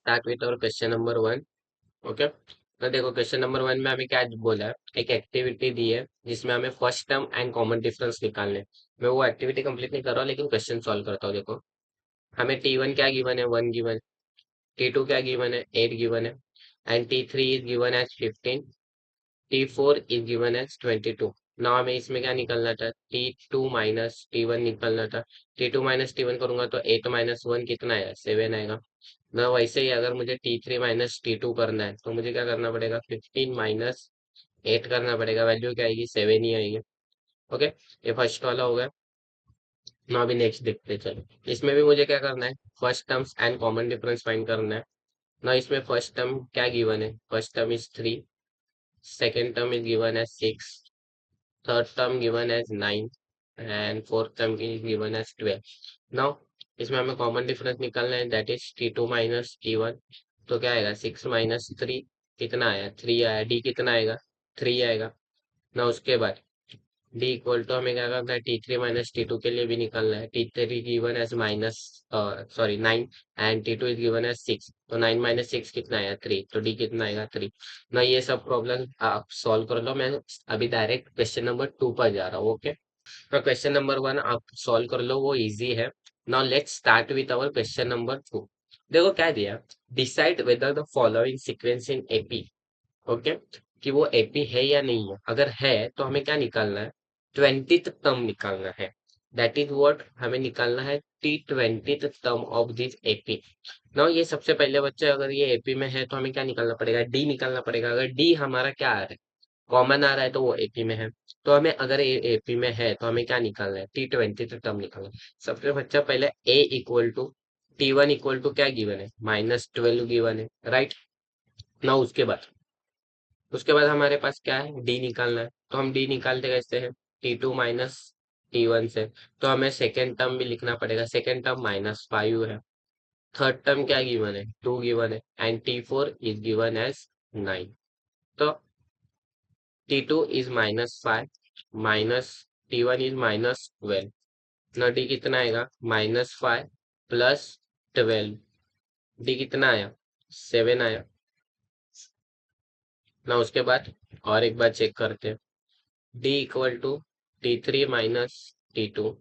Start with और question number 1। Okay, तो देखो क्वेश्चन नंबर 1 में हमें क्या बोला है। एक एक्टिविटी दी है जिसमें हमें first term and common difference निकालने हैं। मैं वो एक्टिविटी कंप्लीट नहीं कर रहा हूँ लेकिन क्वेश्चन सॉल्व करता हूँ। देखो हमें T1 क्या गिवन है, 1 गिवन। T2 क्या गिवन है, 8 गिवन है। And T3 is given as 15। T4 is given as 22। ना हमें इसमें क्या निकलना था, T2 माइनस T1 निकलना था। T2 माइनस T1 करूंगा तो 8 माइनस 1 कितना आएगा, 7 आएगा ना। वैसे ही अगर मुझे T3 माइनस T2 करना है तो मुझे क्या करना पड़ेगा, 15 माइनस 8 करना पड़ेगा। वैल्यू क्या आएगी, 7 ही आएगी। ओके, ये फर्स्ट वाला हो गया ना। अभी नेक्स्ट देखते हैं, चलो। इसमें भी मुझे क्या करना है, first terms and common difference find करना है ना। इसमें फर्स्ट टर्म क्या गिवन है, first term is 3, second term is given as 6, third term given as 9 and fourth term is given as 12। now इसमें हमें कॉमन डिफरेंस निकालना है, that is T2 minus T1। तो क्या आएगा, 6 माइनस 3 कितना आया, 3 आया। D कितना आएगा, 3 आएगा ना। उसके बाद D इक्वल टू हमें क्या करना है, T3 माइनस T2 के लिए भी निकालना है। T3 given as minus sorry 9 and T2 is given as 6। तो 9 माइनस 6 कितना आया, 3। तो D कितना आएगा, 3 ना। ये सब प्रॉब्लम आप सॉल्व कर लो। मैं अभी डायरेक्ट क्वेश्चन नंबर 2 पर जा रहा हूँ। ओके, तो क्वेश्चन नंबर 1 आप सॉल्व कर लो, वो इजी है। Now let's start with our question number 2। देखो क्या दिया, decide whether the following sequence in AP. Okay, कि वो एपी है या नहीं है। अगर है तो हमें क्या निकालना है, 20th टर्म निकालना है। दैट इज व्हाट हमें निकालना है, T20th term of this AP. ना ये सबसे पहले बच्चे, अगर ये एपी में है तो हमें क्या निकालना पड़ेगा, डी निकालना पड़ेगा। अगर डी हमारा क्या आ रहा है, कॉमन आ रहा है, तो वो एपी में है। तो हमें अगर एपी में है तो हमें क्या निकालना है, T20th टर्म निकालना है। सबसे बच्चा पहले A equal to T1 equal to क्या गिवन है, -12 गिवन है, राइट ना। उसके बाद हमारे पास क्या है, डी निकालना है। तो हम डी निकालते कैसे हैं, T2 माइनस T1 से। तो हमें सेकेंड टर्म भी लिखना पड़ेगा, सेकेंड टर्म -5 है। थर्ड टर्म क्या गिवन है, 2 गिवन है। And T4 is given as 9। तो T2 is -5 minus T1 is -12 ना। डी कितना आएगा, -5 प्लस 12। डी कितना आया, 7 आया ना। उसके बाद और एक बार चेक करते हैं, D equal to T3 minus T2।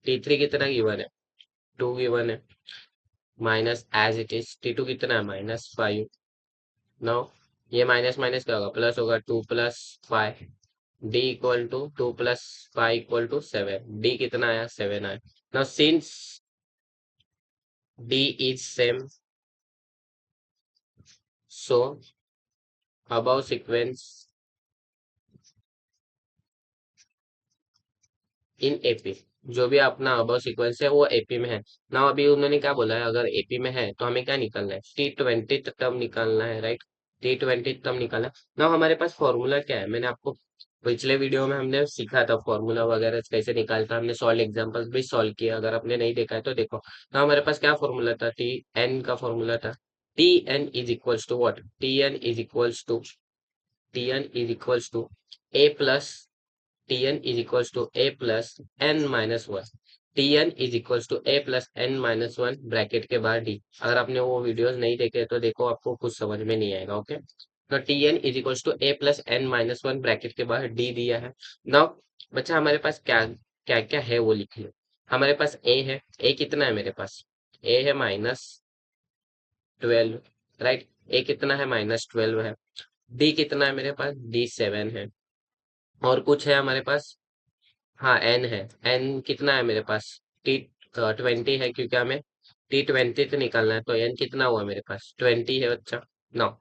T3 कितना गिवन है, 2 गिवन है, minus as it is T2 कितना है, -5। नाउ ये माइनस माइनस क्या होगा, प्लस होगा, 2 plus 5। D equal to 2 plus 5 equal to 7। D कितना आया, 7 आया। Now since d is same, so above sequence in AP, जो भी अपना अबव सीक्वेंस है वो एपी में है ना। अभी उन्होंने क्या बोला है, अगर एपी में है तो हमें क्या निकालना है, T20 टर्म निकालना है, राइट। T20 टर्म निकालना है ना। हमारे पास फॉर्मूला क्या है, मैंने आपको पिछले वीडियो में हमने सीखा था फॉर्मूला वगैरह कैसे निकालता, हमने सॉल्व एग्जांपल्स भी सॉल्व किया। अगर आपने नहीं देखा है तो देखो। तो हमारे पास क्या फॉर्मूला था, टी एन का फॉर्मूला था। T N is equals to what, T N is equals to A plus Tn is equals to a plus n minus 1। Tn is equals to a plus n minus 1 bracket के बाहर d। अगर आपने वो videos नहीं देखे तो देखो, आपको कुछ समझ में नहीं आएगा। ओके, तो Tn is equals to a plus n minus 1 bracket के बाहर d दिया है। नाउ बच्चा हमारे पास क्या क्या क्या है वो लिख लो। हमारे पास a है, a कितना है मेरे पास, a है -12, राइट। a कितना है, -12 है। d कितना है मेरे पास, d 7 है। और कुछ है हमारे पास, हाँ एन है। एन कितना है मेरे पास, T20 है, क्योंकि हमें T20 से निकालना है। तो एन कितना हुआ मेरे पास, 20 है बच्चा। नाउ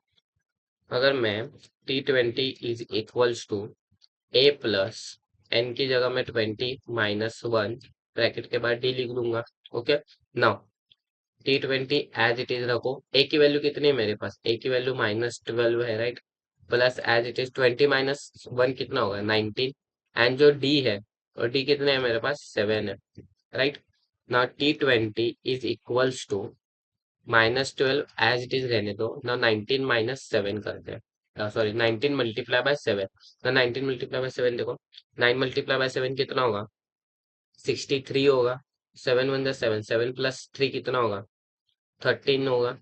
अगर मैं T20 is equals to A plus N की जगह मैं 20 - 1 ब्रैकेट के बाद डी लिख दूंगा। Okay, now T20 as it is रखो। ए की वैल्यू कितनी है मेरे पास, ए की वैल्यू -12 है, right. Plus as it is 20 - 1 कितना होगा, 19। एंड जो डी है, और डी कितने है मेरे पास, 7 है, right. Now T20 is equals to -12 as it is रहने दो ना। 19 -7 करते हैं, सॉरी 19 मल्टीप्लाई बाय 7 ना। 19 मल्टीप्लाई बाय 7 देखो, 9 मल्टीप्लाई बाय 7 कितना होगा, 63 होगा। 7 × 1 = 7, 7 + 3 कितना होगा, 13 होगा।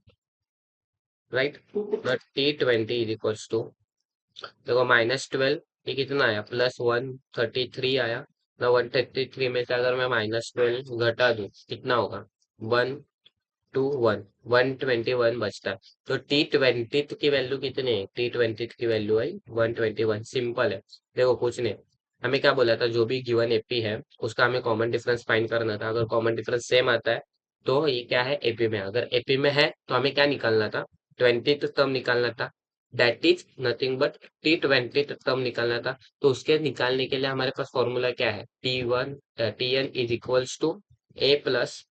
Right. T20 is equals to, देखो -12, ये कितना आया, +133 आया ना। 133 में से अगर मैं -12 घटा दूं कितना होगा, 121, 121 बचता है। तो T20 की वैल्यू कितनी है, T20 की वैल्यू है 121। सिंपल है। देखो कुछ नहीं, हमें क्या बोला था, जो भी गिवन एपी है उसका हमें कॉमन डिफरेंस फाइंड करना था। अगर कॉमन डिफरेंस सेम आता है तो ये क्या है, एपी में। अगर एपी में है तो हमें क्या निकालना था, 20th टर्म निकालना था। That is nothing but T20th term निकालना था। तो उसके निकालने के लिए हमारे पास फॉर्मूला क्या है, Tn is equals to A plus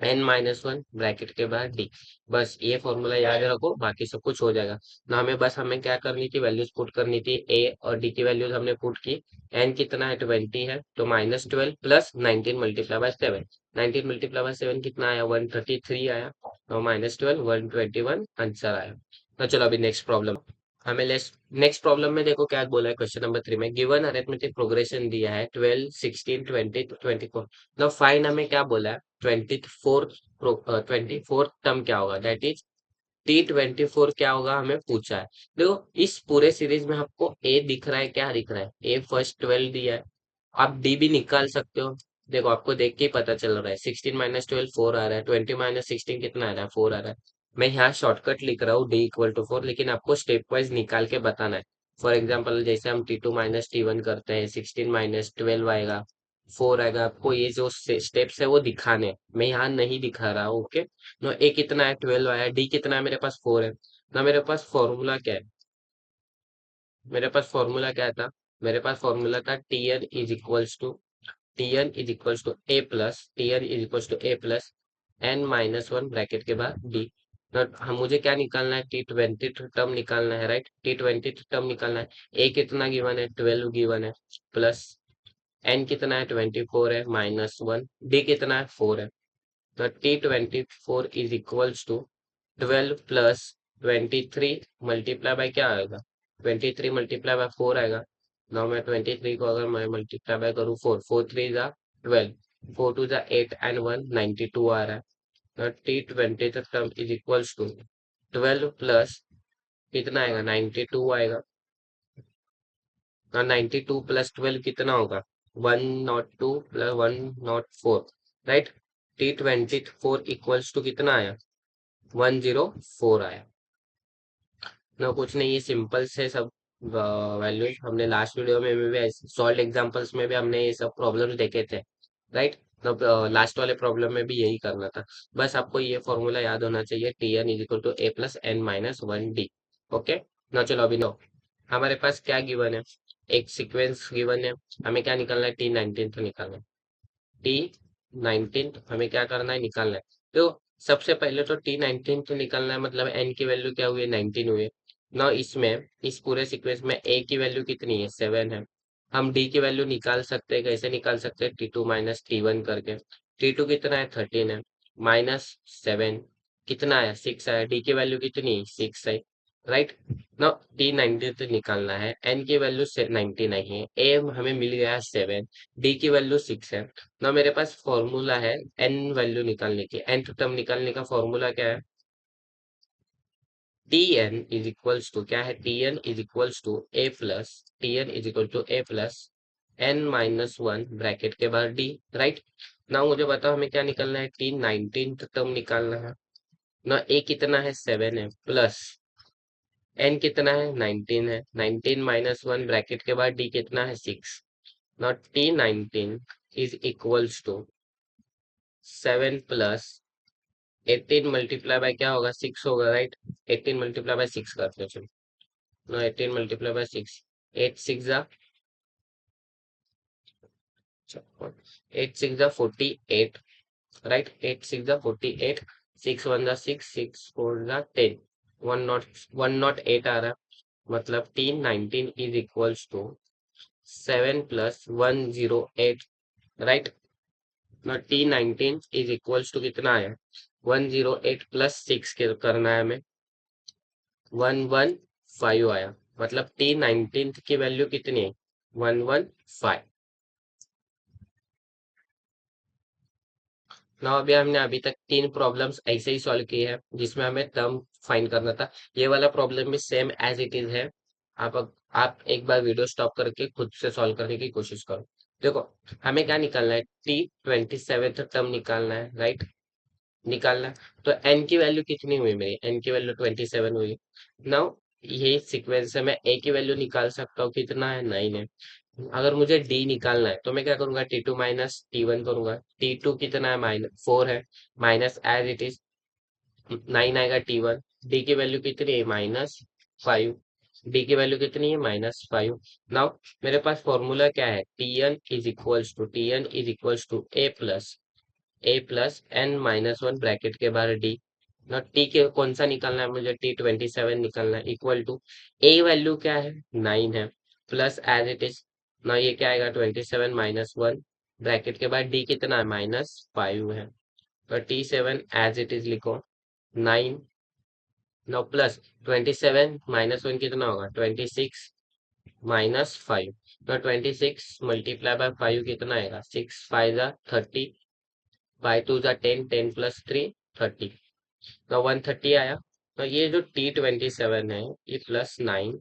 n-1 bracket के बाद डी। बस ये फॉर्मूला याद रखो, बाकी सब कुछ हो जाएगा ना। हमें क्या करनी थी, वैल्यूज पुट करनी थी। ए और डी की वैल्यूज हमने पुट की। एन कितना है, 20 है, तो -12 plus 19 multiply by 7। 19 multiply by 7 कितना आया, 133 आया। तो -12 121 आंसर आया। तो चलो अभी नेक्स्ट प्रॉब्लम। हमें नेक्स्ट प्रॉब्लम में देखो क्या बोला है, क्वेश्चन नंबर 3 में गिवन अरिथमेटिक प्रोग्रेशन दिया है 12, 16, 20, 24। तो फाइन हमें क्या बोला है, 24th टर्म क्या होगा, दैट इज T24 क्या होगा हमें पूछा है। देखो इस पूरे सीरीज में आपको ए दिख रहा है, क्या दिख रहा है, ए फर्स्ट 12 दिया है। आप डी भी निकाल सकते हो। देखो आपको देख के ही पता चल रहा है, 16 - 12 4 आ रहा है, 20 - 16 कितना आ रहा है, 4 आ रहा है। मैं यहाँ शॉर्टकट लिख रहा हूँ डी इक्वल टू 4, लेकिन आपको स्टेप वाइज निकाल के बताना है। फॉर एग्जाम्पल जैसे हम T2 - T1 करते हैं, 16 - 12 आएगा, 4 आएगा। आपको ये जो स्टेप्स है वो दिखाने हैं। मैं यहाँ नहीं दिखा रहा हूँ, ओके। ना ए कितना है, 12 आया, डी कितना है, मेरे पास 4 है ना। मेरे पास फॉर्मूला क्या है, मेरे पास फॉर्मूला क्या था, मेरे पास फॉर्मूला था Tn is equals to n-1 bracket के बाद डी। हम मुझे क्या निकालना है, T20 टर्म निकालना है, राइट। T20 टर्म निकालना है। ए कितना गिवन है, 12 गिवन है, प्लस एन कितना है, 24 है, -1, डी कितना है, 4 है। तो T24 is equals to 12 plus 23 multiply by क्या आएगा, 23 मल्टीप्लाई बाय 4 आएगा। नाउ मैं 23 को अगर मैं मल्टीप्लाई बाय करूँ 4, 4 3 जा 12, 4 2 जा 8 एंड 1 92 आ रहा है। तो T20 term is equals to 12 plus कितना आएगा, 92 आएगा। और 92 प्लस 12 कितना होगा, 102 plus 104, right. T24 equals to कितना आया, 104 आया ना। कुछ नहीं, ये सिंपल से सब वैल्यू हमने लास्ट वीडियो में भी सॉल्व एग्जांपल्स में भी हमने ये सब प्रॉब्लम्स देखे थे, राइट। तो लास्ट वाले प्रॉब्लम में भी यही करना था। बस आपको ये फॉर्मूला याद होना चाहिए, Tn = a+n-1 डी। ओके ना। चलो अभी नो, हमारे पास क्या गिवन है, एक सीक्वेंस गिवन है। हमें क्या निकालना है, T19 तो निकालना है। T19 हमें क्या करना है, निकालना है। तो सबसे पहले तो T19 तो निकालना है, मतलब n की वैल्यू क्या हुई है, 19 हुई है ना। इसमें इस पूरे सीक्वेंस में a की वैल्यू कितनी है, 7 है। हम d की वैल्यू निकाल सकते हैं, कैसे निकाल सकते हैं, T2 - T1 करके। T2 कितना है, 13 है, -7 कितना है, 6 है। d की वैल्यू कितनी, 6 है, राइट ना। T19 तो निकालना है, n की वैल्यू 90 नहीं है, a हमें मिल गया 7, d की वैल्यू 6 है ना। मेरे पास फॉर्मूला है n वैल्यू निकालने की, nth टर्म निकालने का फॉर्मूला क्या है, Tn = क्या है, Tn = a+n-1 ब्रैकेट के बाद d, राइट ना। मुझे बताओ हमें क्या निकालना है, T19 टर्म निकालना है ना। a कितना है, 7 है, प्लस n कितना है, 19 है, 19 - 1 ब्रैकेट के बाद d कितना है, 6। Not T19 = 7 plus 18 multiply by क्या होगा, 6 होगा, राइट। 18 मल्टीप्लाई बाय 6 करते हैं, चलो ना। 18 मल्टीप्लाई बाय 6, 8 6 जा 8 6 जा 48, राइट। 8 6 जा 48, 6 1 जा 6, 6 4 जा 10, 108 आ रहा है। मतलब T19 = 7 प्लस 108, राइट ना। T19 = कितना है, 108 प्लस 6 के करना है हमें, 115 आया। मतलब T19 की वैल्यू कितनी है, 115। ना अभी हमने अभी तक 3 प्रॉब्लम्स ऐसे ही सॉल्व की है जिसमें हमें टर्म फाइंड करना था। ये वाला प्रॉब्लम भी सेम एज इट इज है। आप एक बार वीडियो स्टॉप करके खुद से सॉल्व करने की कोशिश करो। देखो, हमें क्या निकालना है, T27 टर्म निकालना है, राइट? निकालना है। तो n की वैल्यू कितनी हुई मेरी, n की वैल्यू 27 हुई। नाउ ये सीक्वेंस है, मैं a की वैल्यू निकाल सकता हूँ, कितना है, 9 है। अगर मुझे d निकालना है तो मैं क्या करूंगा, T2 माइनस T1 करूंगा। T2 कितना है, -4 है, माइनस एज इट इज 9 आएगा T1। d की वैल्यू कितनी है, -5। d की वैल्यू कितनी है, -5। नाउ मेरे पास फॉर्मूला क्या है, Tn is equals to a plus n-1 bracket के बाहर d। ना टी के कौन सा निकालना है मुझे, T27 निकालना है, इक्वल टू ए वैल्यू क्या है, 9 है, प्लस एज इट इज ना ये क्या आएगा, 27-1 ब्रैकेट के बाद डी कितना है, -5 है। तो T7 एज इट इज लिखो, 9 नौ प्लस 27-1 कितना होगा, 26 -5। तो 26 मल्टीप्लाई बाय 5 कितना आएगा, 6 5 जा 30, बाय 2 जा 10, 10 प्लस 3 30। तो 130 आया। तो ये जो T27 है, ये +9,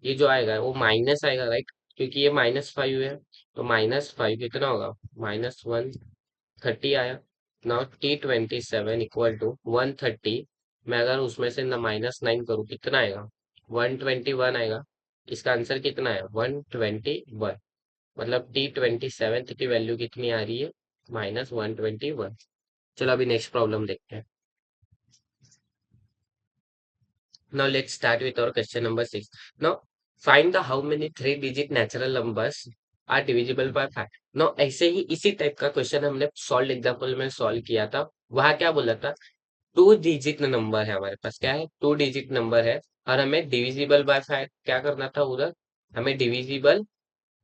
ये जो आएगा वो माइनस आएगा, राइट? क्योंकि ये -5 है, तो -5 कितना होगा, -130 आया। नाउ T27 इक्वल टू 130, मैं अगर उसमें से ना -9 करूँ कितना आएगा, 121 आएगा। इसका आंसर कितना है, 121। मतलब T27 की वैल्यू कितनी आ रही है, -121। चलो अभी नेक्स्ट प्रॉब्लम देखते हैं। Now let's start with our question number 6. Now find the how many 3-digit natural numbers are divisible by 5. Now ऐसे ही इसी टाइप का क्वेश्चन हमने सॉल्व एग्जांपल में सॉल्व किया था। वहां क्या बोला था, 2 डिजिट नंबर है हमारे पास, क्या है, 2 डिजिट नंबर है, और हमें डिविजिबल बाय 5 क्या करना था उधर, हमें डिविजिबल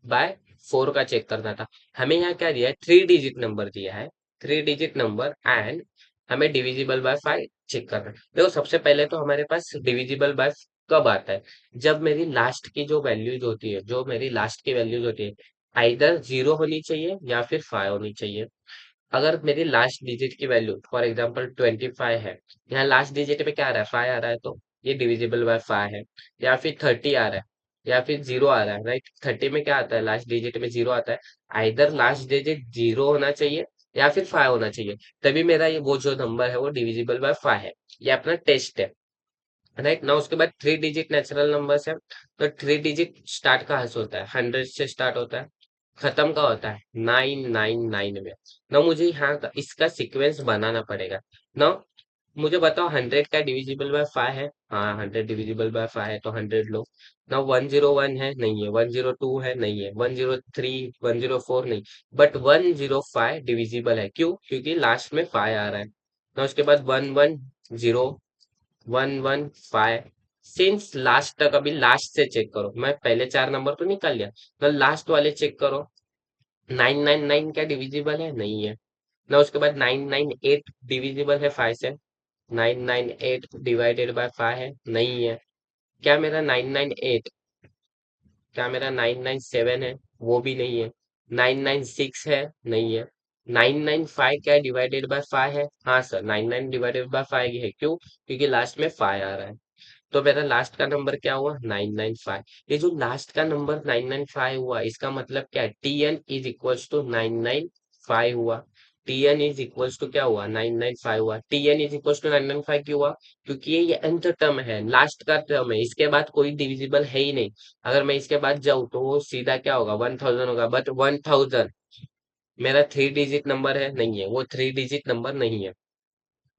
बाय 4 का चेक करना था। हमें यहाँ क्या दिया है, 3 डिजिट नंबर दिया है, 3 डिजिट नंबर, एंड हमें डिविजिबल बाय 5 चेक करना है। देखो सबसे पहले तो हमारे पास डिविजिबल बाय कब आता है, जब मेरी लास्ट की जो वैल्यूज होती है, जो मेरी लास्ट की वैल्यूज होती है, आइदर 0 होनी चाहिए या फिर 5 होनी चाहिए। अगर मेरी लास्ट डिजिट की वैल्यू फॉर एग्जांपल 25 है, यहाँ लास्ट डिजिट पे क्या आ रहा है, 5 आ रहा है, तो ये डिविजिबल बाय 5 है। या फिर 30 आ रहा है, या फिर 0 आ रहा है, राइट? 30 में क्या आता है, लास्ट डिजिट में 0 आता है, आइदर लास्ट डिजिट 0 होना चाहिए या फिर 5 होना चाहिए, तभी मेरा ये वो जो नंबर है वो डिविजिबल बाय 5 है। ये अपना टेस्ट है, राइट ना। उसके बाद 3 डिजिट नेचुरल नंबर्स है। तो 3 डिजिट स्टार्ट कहाँ से होता है, 100 से स्टार्ट होता है, खत्म का होता है 999 में। ना मुझे यहाँ का इसका सीक्वेंस बनाना पड़ेगा ना। मुझे बताओ 100 का डिविजिबल बाय 5 है, हाँ 100 डिविजिबल बाय 5 है, तो 100 लो ना। 101 है, नहीं है। 102 है, नहीं है। 103, 104 नहीं, बट 105 डिविजिबल है, क्यों, क्योंकि लास्ट में 5 आ रहा है ना। उसके बाद 110, 115, सिंस लास्ट तक, अभी लास्ट से चेक करो, मैं पहले 4 नंबर तो निकाल लिया, तो लास्ट वाले चेक करो। 999 क्या डिविजिबल है, नहीं है ना। उसके बाद 998 डिविजिबल है 5 से, 998 डिवाइडेड बाय 5 है, नहीं है। क्या मेरा 998, क्या मेरा 997 है, वो भी नहीं है। 996 है, नहीं है। 995 क्या डिवाइडेड बाय 5 है, हाँ सर, 99 डिवाइडेड बाय 5 है, क्यों, क्योंकि लास्ट में 5 आ रहा है। तो मेरा लास्ट का नंबर क्या हुआ, 995। ये जो लास्ट का नंबर 995 हुआ, इसका मतलब क्या है, Tn इज इक्वल्स टू 995 हुआ। Tn इज इक्वल्स टू क्या हुआ, 995 हुआ। Tn इज इक्वल्स टू 995 क्यों हुआ, क्योंकि ये nth टर्म है, लास्ट का टर्म है, इसके बाद कोई डिविजिबल है ही नहीं। अगर मैं इसके बाद जाऊं तो वो सीधा क्या होगा, 1000 होगा, बट 1000 मेरा 3 डिजिट नंबर है, नहीं है, वो 3 डिजिट नंबर नहीं है।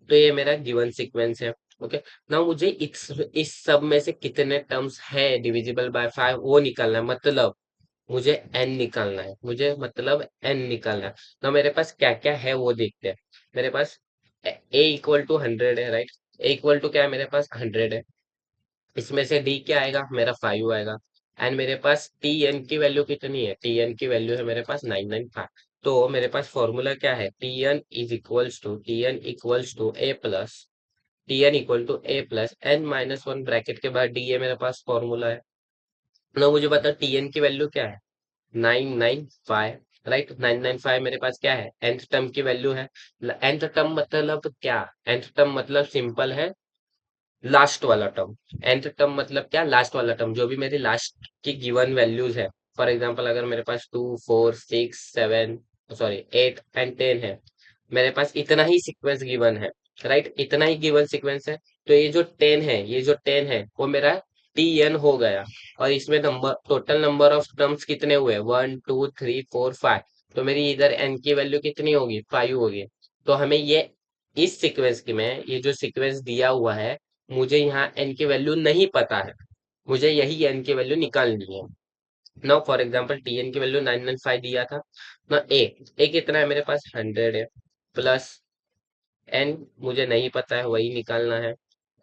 तो ये मेरा गिवन सीक्वेंस है। ओके, ना मुझे इस सब में से कितने टर्म्स है डिविजिबल बाय 5 वो निकालना है, मतलब मुझे एन निकालना है, मुझे मतलब एन निकालना है। तो मेरे पास क्या क्या है वो देखते हैं। मेरे पास A = 100 है, राइट? A = क्या है, मेरे पास 100 है। इसमें से डी क्या आएगा, मेरा 5 आएगा। एंड मेरे पास टी एन की वैल्यू कितनी है, टी एन की वैल्यू है मेरे पास 995। तो मेरे पास फॉर्मूला क्या है, T N equals to a plus n-1 bracket के बाद डी, ये मेरे पास फॉर्मूला है ना। मुझे बता टी एन की वैल्यू क्या है, 995, राइट। 995 मेरे पास क्या है, nth टर्म की वैल्यू है। nth टर्म मतलब क्या, nth टर्म मतलब सिंपल है, लास्ट वाला टर्म। nth टर्म मतलब क्या, लास्ट वाला टर्म, जो भी मेरी लास्ट की गिवन वैल्यूज है। फॉर एग्जांपल अगर मेरे पास 2 4 6 7, सॉरी 8 एंड 10 है, मेरे पास इतना ही सीक्वेंस गिवन है, राइट, इतना ही गिवन सीक्वेंस है। तो ये जो 10 है, ये जो 10 है वो मेरा tn हो गया। और इसमें number, total number of terms कितने हुए, 1 2 3 4 5। तो मेरी इधर n की वैल्यू कितनी होगी, 5 होगी। तो हमें ये, इस सीक्वेंस की में ये जो सीक्वेंस दिया हुआ है, मुझे यहाँ n की वैल्यू नहीं पता है, मुझे यही n की वैल्यू निकालनी है। नाउ फॉर एग्जांपल tn की वैल्यू 995 दिया था ना। ए कितना है मेरे पास, 100 है, प्लस n मुझे नहीं पता है, वही निकालना है।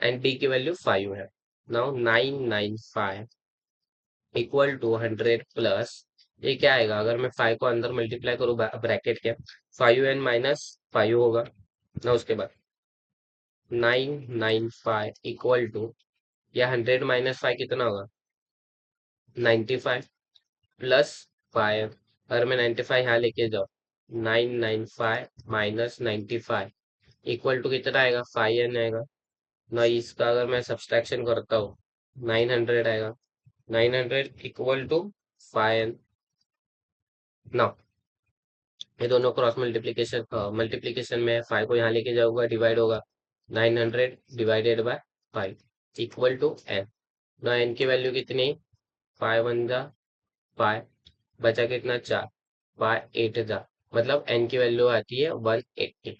एंड d की वैल्यू 5 है। नाउ 995 इक्वल टू 100 प्लस, ये क्या आएगा, अगर मैं 5 को अंदर मल्टीप्लाई करूँ ब्रैकेट के, 5n - 5 होगा ना। उसके बाद 995 इक्वल टू, या 100 - 5 कितना होगा, 95 प्लस 5। अगर मैं 95 यहाँ लेके जाऊँ, 995 - 95 इक्वल टू कितना आएगा, 5n आएगा ना। इसका अगर मैं सब्सट्रैक्शन करता हूँ, 900 आएगा। 900 इक्वल टू 5n ना। ये दोनों क्रॉस मल्टीप्लीकेशन, मल्टीप्लीकेशन में 5 को यहाँ लेके जाऊंगा, डिवाइड होगा। 900 divided by 5 equal to n ना। n की वैल्यू कितनी, 5 1 जा 5, बचा कितना, 4, 5 8 जा, मतलब n की वैल्यू आती है 180।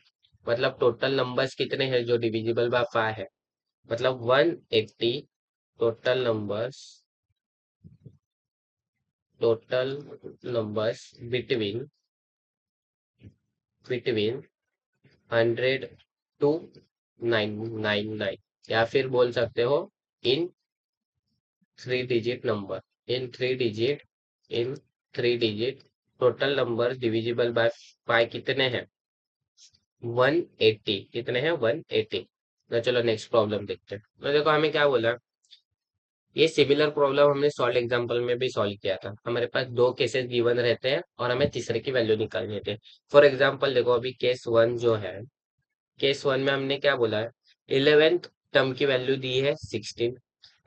मतलब टोटल नंबर्स कितने हैं जो डिविजिबल बाय 5 है, मतलब 180 total numbers, total numbers between 100 to 999, या फिर बोल सकते हो इन 3 digit number, in three digit total number divisible by 5 कितने हैं, 180। कितने हैं, 180। तो चलो नेक्स्ट प्रॉब्लम देखते हैं। तो देखो हमें क्या बोला, ये सिमिलर प्रॉब्लम हमने सॉल्व एग्जांपल में भी सॉल्व किया था। हमारे पास दो केसेस गिवन रहते हैं और हमें तीसरे की वैल्यू निकालनी होती है। फॉर एग्जांपल देखो, अभी केस वन जो है, केस वन में हमने क्या बोला है, 11th टर्म की वैल्यू दी है 16,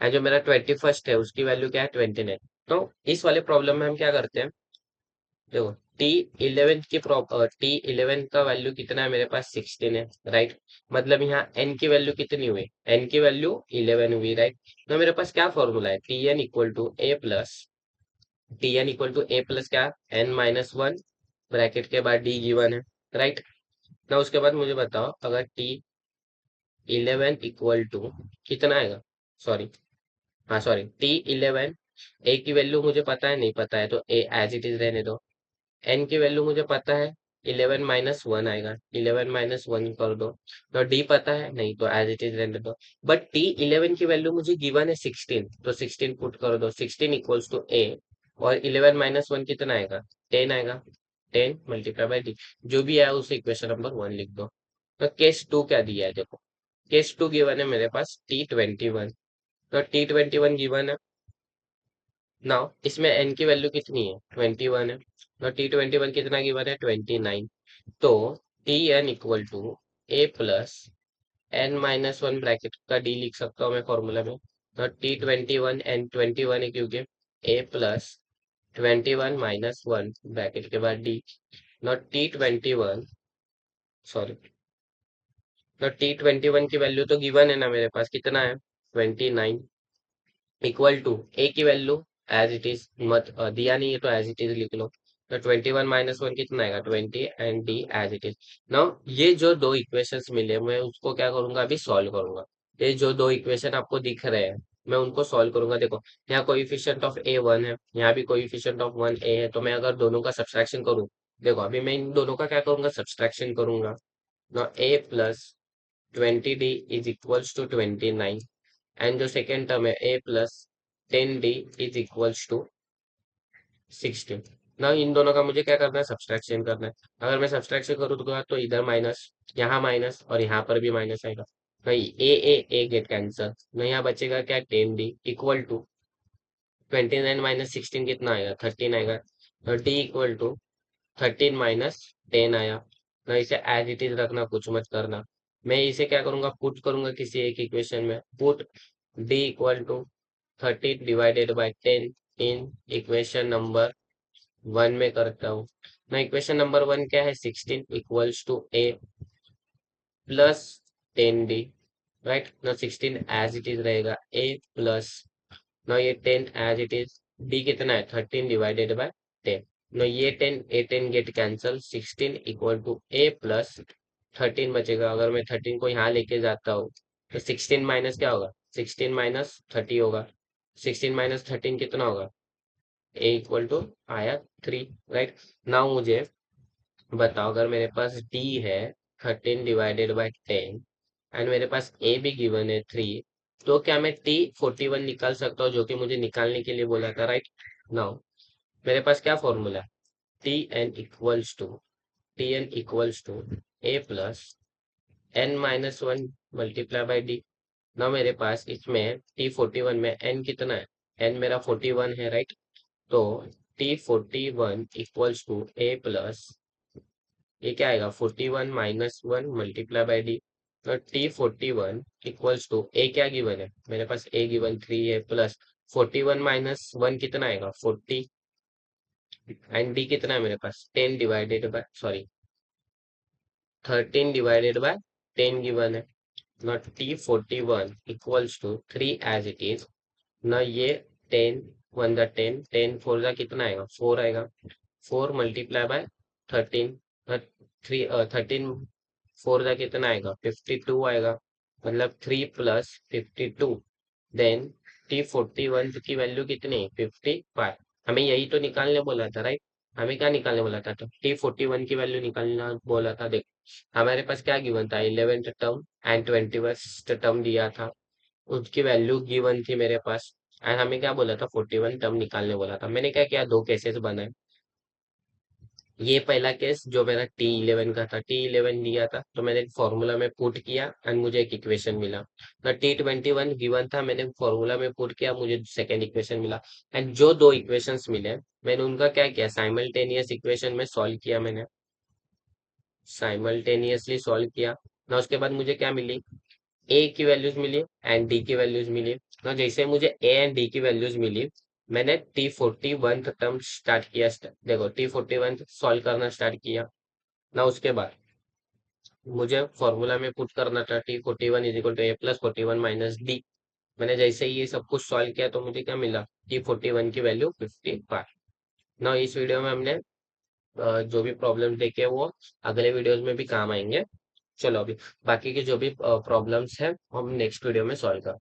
एंड जो मेरा 21st है उसकी वैल्यू क्या है, 29। तो इस वाले प्रॉब्लम में हम क्या करते हैं, देखो टी इलेवेंथ का वैल्यू कितना है मेरे पास, 16 है, राइट। मतलब यहाँ एन की वैल्यू कितनी हुई, एन की वैल्यू 11 हुई, राइट। तो मेरे पास क्या फॉर्मूला है, T N equal to A plus क्या, n - 1 ब्रैकेट के बाद डी गिवन है, राइट ना। उसके बाद मुझे बताओ, अगर टी 11 इक्वल टू कितना आएगा, सॉरी, हाँ सॉरी, टी 11, ए की वैल्यू मुझे पता है, नहीं पता है तो ए एज इट इज रहने दो। एन की वैल्यू मुझे पता है, 11 - 1 आएगा, 11 - 1 कर दो। तो डी पता है, नहीं तो एज इट इज रहने दो। बट टी 11 की वैल्यू मुझे गिवन है 16, तो 16 पुट कर दो, 16 इक्वल्स टू ए। और 11 - 1 कितना आएगा, 10 आएगा। 10 मल्टीप्लाई बाई डी, जो भी है उसे इक्वेशन नंबर 1 लिख दो। तो केस टू क्या दिया है, देखो केस टू गिवन है मेरे पास टी 21। तो टी 21 गिवन है। नाउ इसमें एन की वैल्यू कितनी है, 21 है। तो टी 21 कितना गिवन है, 29। तो T N equal to A plus n - 1 bracket का डी लिख सकता हूँ मैं फॉर्मूला में। तो टी 21 एन 21 है, क्योंकि ए प्लस 21 - 1 ब्रैकेट के बाद डी। नॉट टी 21, सॉरी, तो टी 21 की वैल्यू तो गिवन है ना मेरे पास, कितना है, 29 इक्वल टू ए की वैल्यू एज इट इज, मत दिया नहीं है तो एज इट इज लिख लो। तो 21 - 1 कितना आएगा, 20, and d as it is. Now ये जो दो इक्वेशंस मिले, मैं उसको क्या करूंगा, अभी सॉल्व करूंगा। ये जो दो इक्वेशन आपको दिख रहे हैं, मैं उनको सॉल्व करूंगा। देखो यहाँ कोइफिशिएंट ऑफ ए 1 है, यहाँ भी कोइफिशिएंट ऑफ 1 ए है, तो मैं अगर दोनों का सब्सट्रैक्शन करूँ, देखो अभी मैं इन दोनों का क्या करूंगा, सब्सट्रैक्शन करूंगा। ना A plus 20 D is equals to 29, and जो सेकेंड टर्म है A plus 10 D is equals to 16। ना इन दोनों का मुझे क्या करना है, सब्सट्रैक्शन करना है। अगर मैं सब्सट्रैक्शन करूँ तो इधर माइनस, यहाँ माइनस और यहाँ पर भी माइनस आएगा। नहीं, ए गेट कैंसर, ना यहाँ बचेगा क्या, 10 डी इक्वल टू 29 - 16 कितना आएगा, 13 आएगा। तो डी इक्वल टू 13 माइनस 10 आया ना, इसे एज इट इज रखना, कुछ मत करना। मैं इसे क्या करूंगा, पुट करूंगा किसी एक इक्वेशन में। Put d equal to 13 divided by 10 in equation number 1 में करता हूँ ना। इक्वेशन नंबर 1 क्या है, 16 equals to A plus 10 d, right ना। 16 एज इट इज रहेगा, ए प्लस ना ये 10 एज इट इज, डी कितना है 13 डिवाइडेड बाय 10 ना। ये 10 A 10 get cancel, 16 equal to A plus 13 बचेगा। अगर मैं 13 को यहाँ लेके जाता हूँ तो 16 माइनस क्या होगा, 16 माइनस 30 होगा। 16 माइनस 13 कितना होगा, ए इक्वल टू आया 3, राइट। नाउ मुझे बताओ, अगर मेरे पास डी है 13 डिवाइडेड बाय 10 एंड मेरे पास ए भी गिवन है 3, तो क्या मैं टी 41 निकाल सकता हूँ, जो कि मुझे निकालने के लिए बोला था, राइट। नाउ मेरे पास क्या formula, T N equals to A plus N minus 1 multiply by d. ना मेरे पास इसमें T41 में n कितना है, n मेरा 41 है, राइट। तो T41 equals to A plus, ये क्या आएगा 41 माइनस 1 मल्टीप्लाई बाई डी। तो T41 इक्वल्स टू ए क्या गिवन है मेरे पास, ए गिवन 3 है, प्लस 41 माइनस 1 कितना आएगा 40, एंड डी कितना है मेरे पास 10 divided by, sorry 13 divided by 10 given है ना। T41 equals to 3 as it is ना। ये 10 1 द 10, 10 4 द कितना आएगा 4 आएगा, 4 मल्टीप्लाई बाय 13, 13 4 द कितना आएगा 52 आएगा, मतलब 3 प्लस 52। देन T41 की वैल्यू कितनी है 55। हमें यही तो निकालने बोला था, राइट। हमें क्या निकालने बोला था, तो T41 की वैल्यू निकालना बोला था। देख हमारे पास क्या गिवन था, 11th term and 21st term दिया था, उसकी वैल्यू गिवन थी मेरे पास। एंड हमें क्या बोला था 41 टर्म निकालने बोला था। मैंने क्या किया, दो केसेस बनाए। ये पहला केस जो मेरा T11 का था, T11 दिया था तो मैंने फॉर्मूला में पुट किया एंड मुझे एक इक्वेशन मिला ना। T21 गिवन था, मैंने फॉर्मूला में पुट किया, मुझे सेकेंड इक्वेशन मिला। एंड जो दो इक्वेशंस मिले मैंने उनका क्या किया, साइमल्टेनियस इक्वेशन में सॉल्व किया, मैंने साइमल्टेनियसली सॉल्व किया ना। उसके बाद मुझे क्या मिली, ए की वैल्यूज मिली एंड डी की वैल्यूज मिली ना। जैसे मुझे ए एंड डी की वैल्यूज मिली, मैंने T41 टर्म स्टार्ट किया। देखो T41 सॉल्व करना स्टार्ट किया ना। उसके बाद मुझे फॉर्मूला में पुट करना था T41 is equal to A plus 41 minus d. मैंने जैसे ही ये सब कुछ सॉल्व किया तो मुझे क्या मिला, T41 की वैल्यू 55 ना। इस वीडियो में हमने जो भी प्रॉब्लम देखे वो अगले वीडियोस में भी काम आएंगे। चलो अभी बाकी के जो भी प्रॉब्लम्स है हम नेक्स्ट वीडियो में सॉल्व करें।